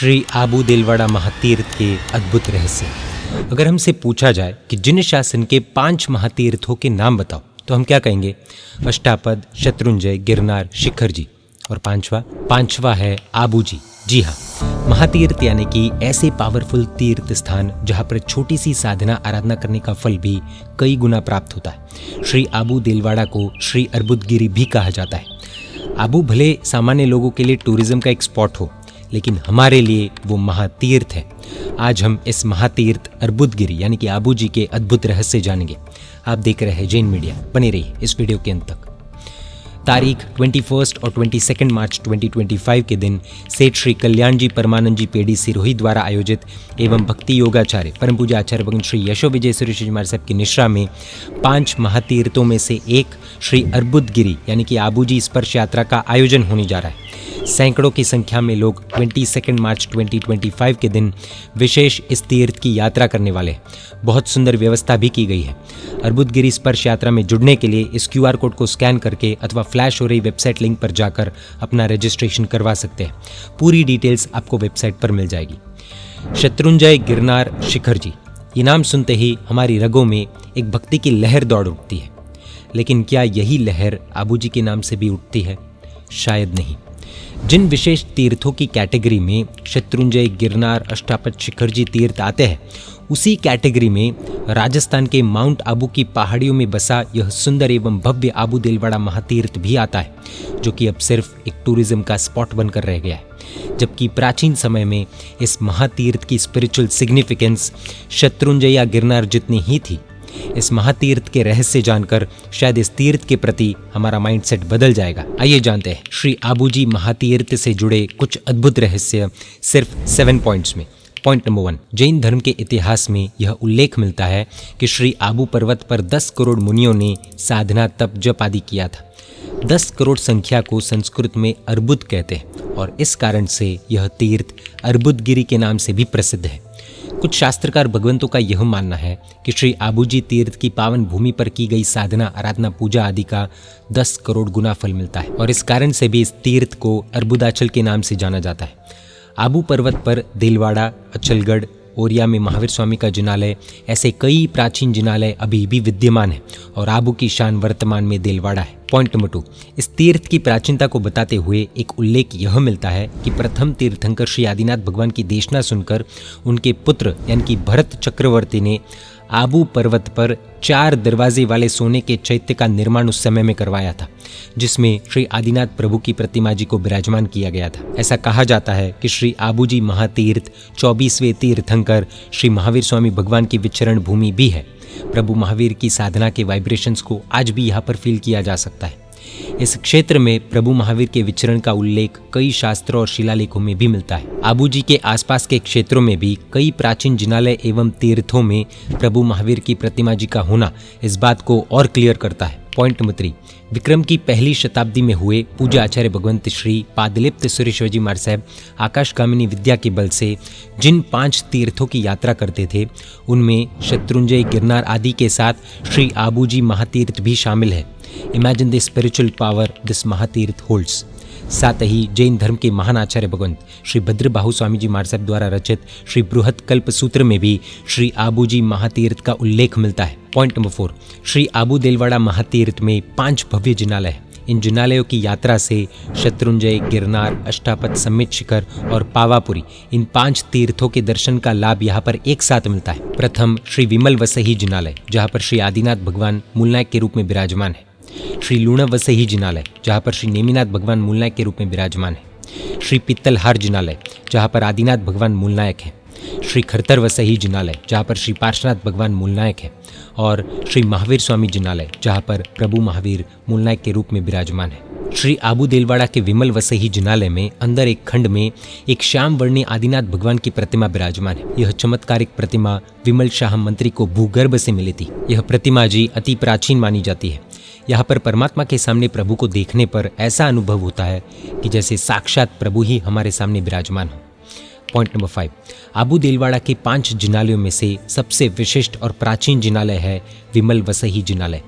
श्री आबू देलवाड़ा महातीर्थ के अद्भुत रहस्य। अगर हमसे पूछा जाए कि जिन शासन के 5 महातीर्थों के नाम बताओ तो हम क्या कहेंगे? अष्टापद, शत्रुंजय, गिरनार, शिखर जी। और पांचवा है आबू जी। जी हाँ, महातीर्थ यानी कि ऐसे पावरफुल तीर्थ स्थान जहाँ पर छोटी सी साधना आराधना करने का फल भी कई गुना प्राप्त होता है। श्री आबू देलवाड़ा को श्री अर्बुदगिरी भी कहा जाता है। आबू भले सामान्य लोगों के लिए टूरिज्म का एक स्पॉट हो, लेकिन हमारे लिए वो महातीर्थ है। आज हम इस महातीर्थ अर्बुदगिरी यानी कि आबू जी के अद्भुत रहस्य जानेंगे। आप देख रहे हैं जैन मीडिया, बने रहिए इस वीडियो के अंत तक। तारीख 21 और 22 मार्च 2025 के दिन सेठ श्री कल्याण जी परमानंद जी पेड़ी सिरोही द्वारा आयोजित एवं भक्ति योगाचार्य परम पूज्य आचार्य भगवान श्री यशो विजय सुरेश जी महाराज साहब की निश्रा में 5 महातीर्थों में से एक श्री अर्बुदगिरी यानी कि आबू जी स्पर्श यात्रा का आयोजन होने जा रहा है। सैकड़ों की संख्या में लोग 22 मार्च 2025 के दिन विशेष इस तीर्थ की यात्रा करने वाले हैं। बहुत सुंदर व्यवस्था भी की गई है। अर्बुदगिरी स्पर्श यात्रा में जुड़ने के लिए इस QR कोड को स्कैन करके अथवा फ्लैश हो रही वेबसाइट लिंक पर जाकर अपना रजिस्ट्रेशन करवा सकते हैं। पूरी डिटेल्स आपको वेबसाइट पर मिल जाएगी। शत्रुंजय, गिरनार, शिखर जी, ये नाम सुनते ही हमारी रगों में एक भक्ति की लहर दौड़ उठती है। लेकिन क्या यही लहर आबू जी के नाम से भी उठती है? शायद नहीं। जिन विशेष तीर्थों की कैटेगरी में शत्रुंजय, गिरनार, अष्टापद, शिखर जी तीर्थ आते हैं, उसी कैटेगरी में राजस्थान के माउंट आबू की पहाड़ियों में बसा यह सुंदर एवं भव्य आबू देलवाड़ा महातीर्थ भी आता है, जो कि अब सिर्फ एक टूरिज्म का स्पॉट बनकर रह गया है। जबकि प्राचीन समय में इस महातीर्थ की स्पिरिचुअल सिग्निफिकेंस शत्रुंजय या गिरनार जितनी ही थी। इस महातीर्थ के रहस्य जानकर शायद इस तीर्थ के प्रति हमारा माइंडसेट बदल जाएगा। आइए जानते हैं श्री आबू जी महातीर्थ से जुड़े कुछ अद्भुत रहस्य सिर्फ 7 पॉइंट्स में। पॉइंट नंबर 1, जैन धर्म के इतिहास में यह उल्लेख मिलता है कि श्री आबू पर्वत पर 10 करोड़ मुनियों ने साधना, तप, जप आदि किया था। 10 करोड़ संख्या को संस्कृत में अर्बुद कहते हैं और इस कारण से यह तीर्थ अर्बुदगिरी के नाम से भी प्रसिद्ध है। कुछ शास्त्रकार भगवंतों का यह मानना है कि श्री आबू जी तीर्थ की पावन भूमि पर की गई साधना, आराधना, पूजा आदि का 10 करोड़ गुना फल मिलता है और इस कारण से भी इस तीर्थ को अर्बुदाचल के नाम से जाना जाता है। आबू पर्वत पर देलवाड़ा, अचलगढ़, ओरिया में महावीर स्वामी का जिनालय, ऐसे कई प्राचीन जिनालय अभी भी विद्यमान है और आबू की शान वर्तमान में देलवाड़ा है। पॉइंट नंबर 2, इस तीर्थ की प्राचीनता को बताते हुए एक उल्लेख यह मिलता है कि प्रथम तीर्थंकर श्री आदिनाथ भगवान की देशना सुनकर उनके पुत्र यानी कि भरत चक्रवर्ती ने आबू पर्वत पर 4 दरवाजे वाले सोने के चैत्य का निर्माण उस समय में करवाया था, जिसमें श्री आदिनाथ प्रभु की प्रतिमा जी को विराजमान किया गया था। ऐसा कहा जाता है कि श्री आबू जी महातीर्थ 24वें तीर्थंकर श्री महावीर स्वामी भगवान की विचरण भूमि भी है। प्रभु महावीर की साधना के वाइब्रेशंस को आज भी यहाँ पर फील किया जा सकता है। इस क्षेत्र में प्रभु महावीर के विचरण का उल्लेख कई शास्त्रों और शिलालेखों में भी मिलता है। आबू जी के आसपास के क्षेत्रों में भी कई प्राचीन जिनालय एवं तीर्थों में प्रभु महावीर की प्रतिमा जी का होना इस बात को और क्लियर करता है। पॉइंट नंबर 3, विक्रम की पहली शताब्दी में हुए पूज्य आचार्य भगवंत श्री पादलिप्त सुरेश्वर जी महाराज साहब आकाशगामिनी विद्या के बल से जिन 5 तीर्थों की यात्रा करते थे, उनमें शत्रुंजय, गिरनार आदि के साथ श्री आबू जी महातीर्थ भी शामिल है। Imagine the spiritual power this महातीर्थ होल्ड्स। साथ ही जैन धर्म के महान आचार्य भगवंत श्री भद्रबाहु स्वामी जी महाराज साहब द्वारा रचित श्री बृहत कल्प सूत्र में भी श्री आबू जी महातीर्थ का उल्लेख मिलता है। पॉइंट नंबर 4, श्री आबू देलवाड़ा महातीर्थ में 5 भव्य जिनालय हैं। इन जिनालयों की यात्रा से शत्रुंजय, गिरनार, अष्टापद, सम्मित शिखर और पावापुरी, इन 5 तीर्थों के दर्शन का लाभ यहाँ पर एक साथ मिलता है। प्रथम श्री विमल वसही जिनालय, जहाँ पर श्री आदिनाथ भगवान मूलनायक के रूप में विराजमान है। श्री लूणा वसही जिनालय, जहाँ पर श्री नेमिनाथ भगवान मूलनायक के रूप में विराजमान है। श्री पित्तलहार जिनालय, जहाँ पर आदिनाथ भगवान मूलनायक है। श्री खरतर वसही जिनालय, जहाँ पर श्री पार्श्वनाथ भगवान मूलनायक है। और श्री महावीर स्वामी जिनालय, जहाँ पर प्रभु महावीर मूलनायक के रूप में विराजमान है। श्री आबू देलवाड़ा के विमल वसही जिनालय में अंदर एक खंड में एक श्याम वर्णी आदिनाथ भगवान की प्रतिमा विराजमान है। यह चमत्कारिक प्रतिमा विमल शाह मंत्री को भूगर्भ से मिली थी। यह प्रतिमा जी अति प्राचीन मानी जाती है। यहाँ पर परमात्मा के सामने प्रभु को देखने पर ऐसा अनुभव होता है कि जैसे साक्षात प्रभु ही हमारे सामने विराजमान हो। पॉइंट नंबर 5, आबू देलवाड़ा के 5 जिनालयों में से सबसे विशिष्ट और प्राचीन जिनालय है विमल वसही जिनालय।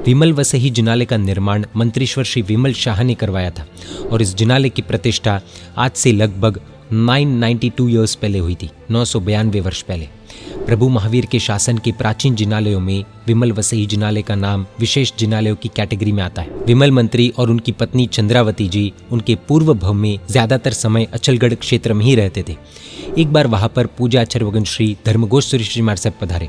विमल वसही जिनालय का निर्माण मंत्रीश्वर श्री विमल शाह ने करवाया था और इस जिनालय की प्रतिष्ठा आज से लगभग 992 ईयर्स पहले हुई थी, 992 वर्ष पहले। प्रभु महावीर के शासन के प्राचीन जिनालयों में विमल वसई जिनालय का नाम विशेष जिनालयों की कैटेगरी में आता है। विमल मंत्री और उनकी पत्नी चंद्रावती जी उनके पूर्व भव में ज्यादातर समय अचलगढ़ क्षेत्र में ही रहते थे। एक बार वहां पर पूज्य आचार्य वगन श्री धर्मघोष सुरेश जी महाराज साहब पधारे।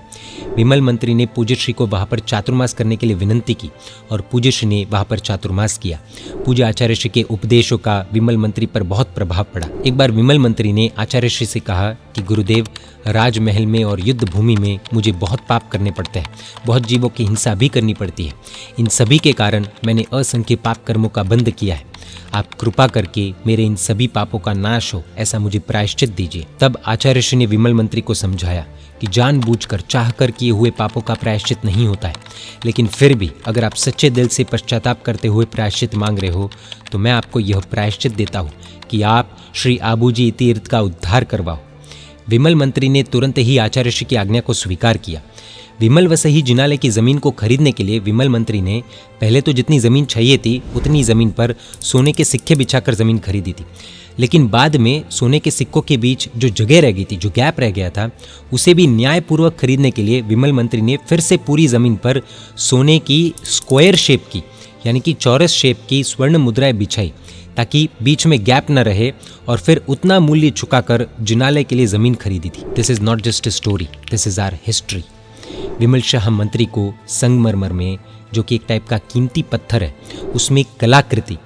विमल मंत्री ने पूज्य श्री को वहां पर चातुर्मास करने के लिए विनंती की और पूज्य श्री ने वहां पर चातुर्मास किया। पूज्य आचार्य श्री के उपदेशों का विमल मंत्री पर बहुत प्रभाव पड़ा। एक बार विमल मंत्री ने आचार्य श्री से कहा कि गुरुदेव, राजमहल में और युद्ध भूमि में मुझे बहुत पाप करने पड़ते हैं, बहुत जीवों की हिंसा भी करनी पड़ती है। इन सभी के कारण मैंने असंख्य पाप कर्मों का बंध किया है। आप कृपा करके मेरे इन सभी पापों का नाश हो, ऐसा मुझे प्रायश्चित दीजिए। तब आचार्य श्री ने विमल मंत्री को समझाया कि जानबूझकर चाहकर किए हुए पापों का प्रायश्चित नहीं होता है, लेकिन फिर भी अगर आप सच्चे दिल से पश्चाताप करते हुए प्रायश्चित मांग रहे हो तो मैं आपको यह प्रायश्चित देता हूँ कि आप श्री आबूजी तीर्थ का उद्धार करवाओ। विमल मंत्री ने तुरंत ही आचार्य श्री की आज्ञा को स्वीकार किया। विमल वसई जिनालय की जमीन को खरीदने के लिए विमल मंत्री ने पहले तो जितनी जमीन चाहिए थी उतनी जमीन पर सोने के सिक्के बिछाकर जमीन खरीदी थी, लेकिन बाद में सोने के सिक्कों के बीच जो जगह रह गई थी, जो गैप रह गया था, उसे भी न्यायपूर्वक खरीदने के लिए विमल मंत्री ने फिर से पूरी जमीन पर सोने की स्क्वायर शेप की, यानी कि चौरस शेप की स्वर्ण मुद्राएं बिछाई ताकि बीच में गैप न रहे, और फिर उतना मूल्य चुकाकर जिनालय के लिए जमीन खरीदी थी। This is not just a story, this is our history. Vimal Shah मंत्री को संगमरमर में, जो कि एक टाइप का कीमती पत्थर है, उसमें कलाकृति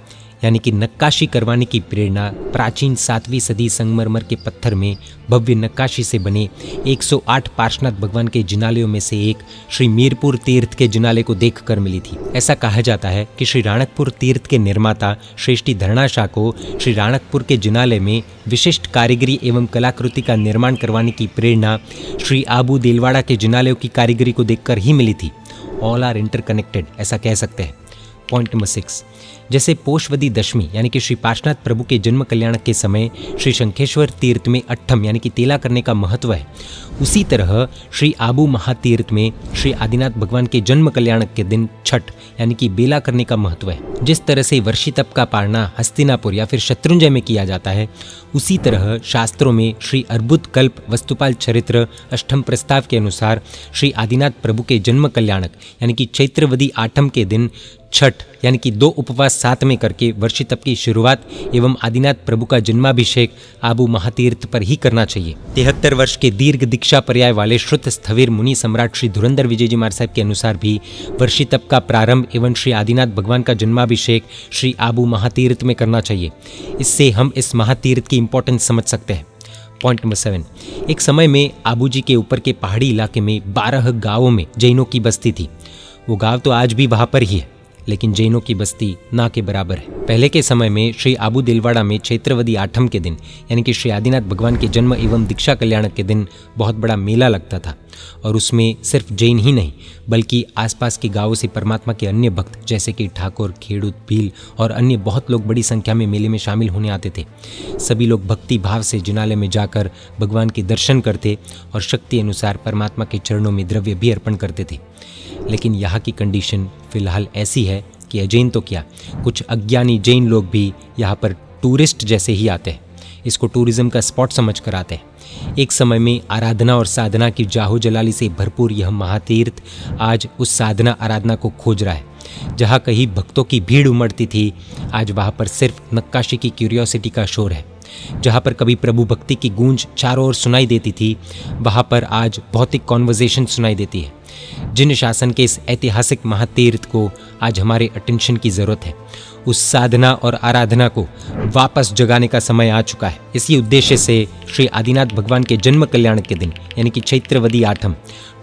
यानी कि नक्काशी करवाने की प्रेरणा प्राचीन 7वीं सदी संगमरमर के पत्थर में भव्य नक्काशी से बने 108 पार्श्वनाथ भगवान के जिनालयों में से एक श्री मीरपुर तीर्थ के जिनालय को देखकर मिली थी। ऐसा कहा जाता है कि श्री राणकपुर तीर्थ के निर्माता श्रेष्ठी धरणा शाह को श्री राणकपुर के जिनालय में विशिष्ट कारीगरी एवं कलाकृति का निर्माण करवाने की प्रेरणा श्री आबू देलवाड़ा के जिनालयों की कारीगरी को देखकर ही मिली थी। ऑल आर इंटरकनेक्टेड, ऐसा कह सकते हैं। पॉइंट नंबर 6, जैसे पोषवदी दशमी यानी कि श्री पार्श्वनाथ प्रभु के जन्म कल्याण के समय श्री शंखेश्वर तीर्थ में अट्ठम यानी कि तेला करने का महत्व है, उसी तरह श्री आबू महातीर्थ में श्री आदिनाथ भगवान के जन्म कल्याण के दिन छठ यानी कि बेला करने का महत्व है। जिस तरह से वर्षी तप का पारणा हस्तिनापुर या फिर शत्रुंजय में किया जाता है, उसी तरह शास्त्रों में श्री अर्बुद कल्प वस्तुपाल चरित्र अष्टम प्रस्ताव के अनुसार श्री आदिनाथ प्रभु के जन्म कल्याणक यानी कि चैत्रवदी आठम के दिन छठ यानी कि 2 उपवास साथ में करके वर्षी तप की शुरुआत एवं आदिनाथ प्रभु का जन्माभिषेक आबू महातीर्थ पर ही करना चाहिए। 73 वर्ष के दीर्घ दीक्षा पर्याय वाले श्रुत स्थविर मुनि सम्राट श्री धुरंधर विजय जी महाराज साहब के अनुसार भी वर्षी तप का प्रारंभ एवं श्री आदिनाथ भगवान का जन्माभिषेक श्री आबू महातीर्थ में करना चाहिए। इससे हम इस महातीर्थ की इंपॉर्टेंस समझ सकते हैं। पॉइंट नंबर 7, एक समय में आबू जी के ऊपर के पहाड़ी इलाके में 12 गाँवों में जैनों की बस्ती थी। वो गाँव तो आज भी वहाँ पर ही है, लेकिन जैनों की बस्ती ना के बराबर है। पहले के समय में श्री आबू दिलवाड़ा में चैत्रवदी आठम के दिन यानी कि श्री आदिनाथ भगवान के जन्म एवं दीक्षा कल्याण के दिन बहुत बड़ा मेला लगता था, और उसमें सिर्फ जैन ही नहीं बल्कि आसपास के गांवों से परमात्मा के अन्य भक्त जैसे कि ठाकुर, खेड़ूत, भील और अन्य बहुत लोग बड़ी संख्या में मेले में शामिल होने आते थे। सभी लोग भक्ति भाव से जिनालय में जाकर भगवान के दर्शन करते और शक्ति अनुसार परमात्मा के चरणों में द्रव्य भी अर्पण करते थे। लेकिन यहाँ की कंडीशन फिलहाल ऐसी है कि अजैन तो क्या, कुछ अज्ञानी जैन लोग भी यहाँ पर टूरिस्ट जैसे ही आते हैं, इसको टूरिज्म का स्पॉट समझ कर आते हैं। एक समय में आराधना और साधना की जाहो जलाली से भरपूर यह महातीर्थ आज उस साधना आराधना को खोज रहा है। जहाँ कहीं भक्तों की भीड़ उमड़ती थी, आज वहाँ पर सिर्फ नक्काशी की क्यूरियोसिटी का शोर है। जहाँ पर कभी प्रभु भक्ति की गूंज चारों ओर सुनाई देती थी, वहाँ पर आज भौतिक कॉन्वर्जेशन सुनाई देती है। जिन शासन के इस ऐतिहासिक महातीर्थ को आज हमारे अटेंशन की जरूरत है, उस साधना और आराधना को वापस जगाने का समय आ चुका है। इसी उद्देश्य से श्री आदिनाथ भगवान के जन्म कल्याण के दिन यानी कि चैत्रवदी आठम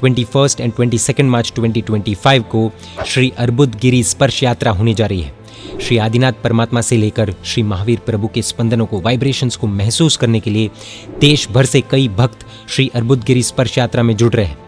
21 एंड 22 मार्च 2025 को श्री अर्बुद गिरी स्पर्श यात्रा होने जा रही है। श्री आदिनाथ परमात्मा से लेकर श्री महावीर प्रभु के स्पंदनों को, वाइब्रेशंस को महसूस करने के लिए देश भर से कई भक्त श्री अर्बुद गिरी स्पर्श यात्रा में जुड़ रहे हैं।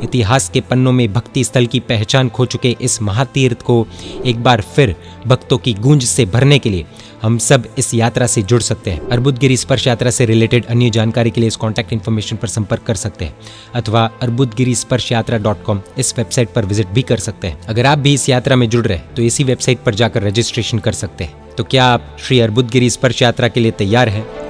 इतिहास के पन्नों में भक्ति स्थल की पहचान खो चुके इस महातीर्थ को एक बार फिर भक्तों की गूंज से भरने के लिए हम सब इस यात्रा से जुड़ सकते हैं। अर्बुदगिरी स्पर्श यात्रा से रिलेटेड अन्य जानकारी के लिए इस कॉन्टैक्ट इन्फॉर्मेशन पर संपर्क कर सकते हैं अथवा arbudgirisparshayatra.com इस वेबसाइट पर विजिट भी कर सकते हैं। अगर आप भी इस यात्रा में जुड़ रहे हैं तो इसी वेबसाइट पर जाकर रजिस्ट्रेशन कर सकते हैं। तो क्या आप श्री अर्बुदगिरी स्पर्श यात्रा के लिए तैयार हैं?